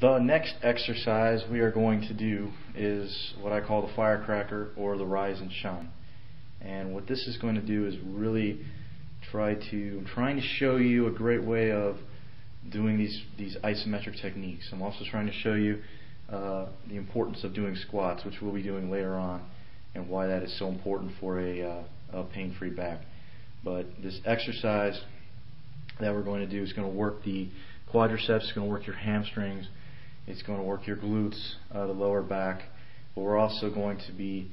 The next exercise we are going to do is what I call the Firecracker, or the Rise and Shine. And what this is going to do is really I'm trying to show you a great way of doing these isometric techniques. I'm also trying to show you the importance of doing squats, which we'll be doing later on, and why that is so important for a pain-free back. But this exercise that we're going to do is going to work the quadriceps, it's going to work your hamstrings, it's going to work your glutes, the lower back, but we're also going to be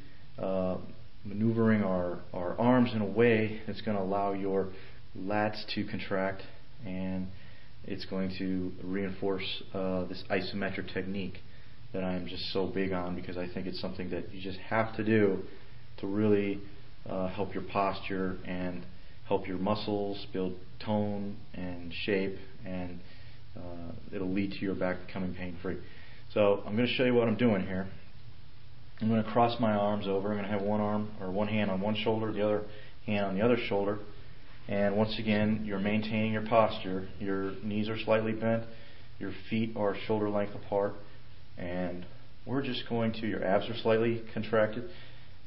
maneuvering our arms in a way that's going to allow your lats to contract, and it's going to reinforce this isometric technique that I'm just so big on, because I think it's something that you just have to do to really help your posture and help your muscles build tone and shape, and it'll lead to your back becoming pain-free. So I'm going to show you what I'm doing here. I'm going to cross my arms over. I'm going to have one hand on one shoulder, the other hand on the other shoulder. And once again, you're maintaining your posture. Your knees are slightly bent, your feet are shoulder length apart, and we're just going to, your abs are slightly contracted,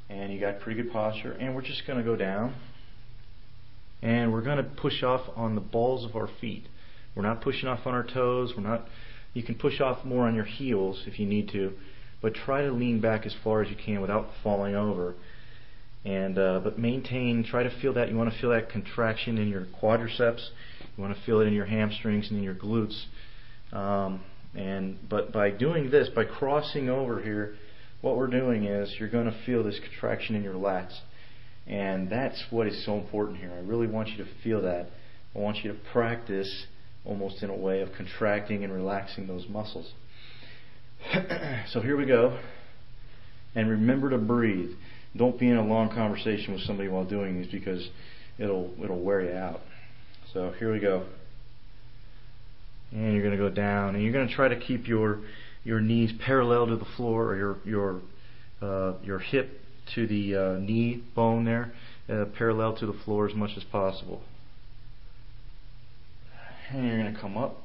and you got pretty good posture, and we're just going to go down, and we're going to push off on the balls of our feet. We're not pushing off on our toes. You can push off more on your heels if you need to, but try to lean back as far as you can without falling over. And but maintain, try to feel that. You want to feel that contraction in your quadriceps. You want to feel it in your hamstrings and in your glutes. But by doing this, by crossing over here, what we're doing is you're going to feel this contraction in your lats. And that's what is so important here. I really want you to feel that. I want you to practice almost in a way of contracting and relaxing those muscles. So here we go. And remember to breathe. Don't be in a long conversation with somebody while doing these, because it'll wear you out. So here we go. And you're going to go down, and you're going to try to keep your knees parallel to the floor, or your hip to the knee bone there, parallel to the floor as much as possible. And you're going to come up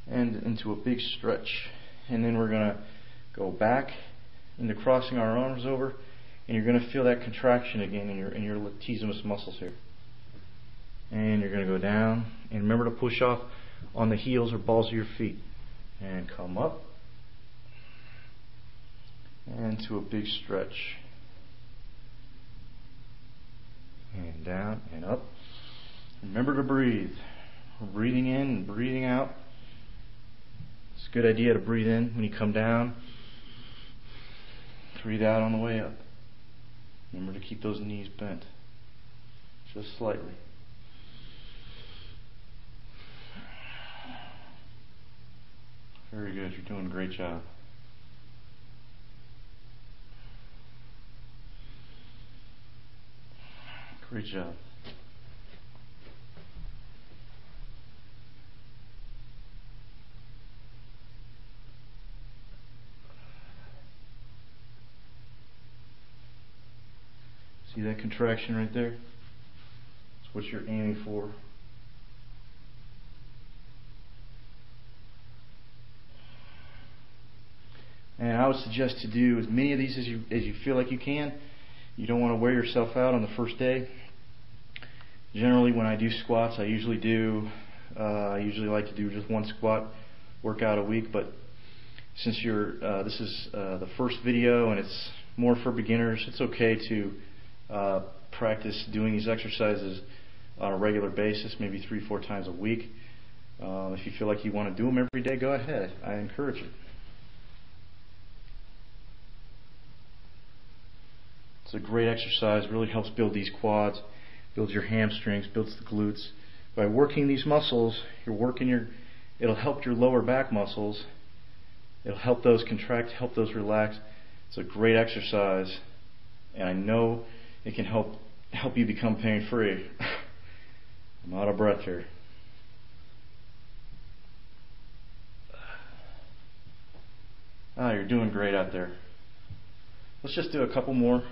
and into a big stretch, and then we're going to go back into crossing our arms over, and you're going to feel that contraction again in your latissimus muscles here. And you're going to go down, and remember to push off on the heels or balls of your feet, and come up and to a big stretch, and down and up. Remember to breathe. We're breathing in and breathing out. It's a good idea to breathe in when you come down. Breathe out on the way up. Remember to keep those knees bent, just slightly. Very good. You're doing a great job. Great job. See that contraction right there? That's what you're aiming for. And I would suggest to do as many of these as you feel like you can. You don't want to wear yourself out on the first day. Generally, when I do squats, I usually like to do just one squat workout a week. But since this is the first video and it's more for beginners, it's okay to practice doing these exercises on a regular basis, maybe 3-4 times a week. If you feel like you want to do them every day, go ahead. I encourage it. It's a great exercise. Really helps build these quads, builds your hamstrings, builds the glutes. By working these muscles, it'll help your lower back muscles. It'll help those contract, help those relax. It's a great exercise, and I know it can help you become pain-free. I'm out of breath here. You're doing great out there. Let's just do a couple more.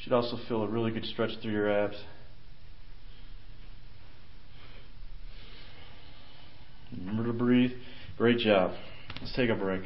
Should also feel a really good stretch through your abs. Remember to breathe. Great job. Let's take a break.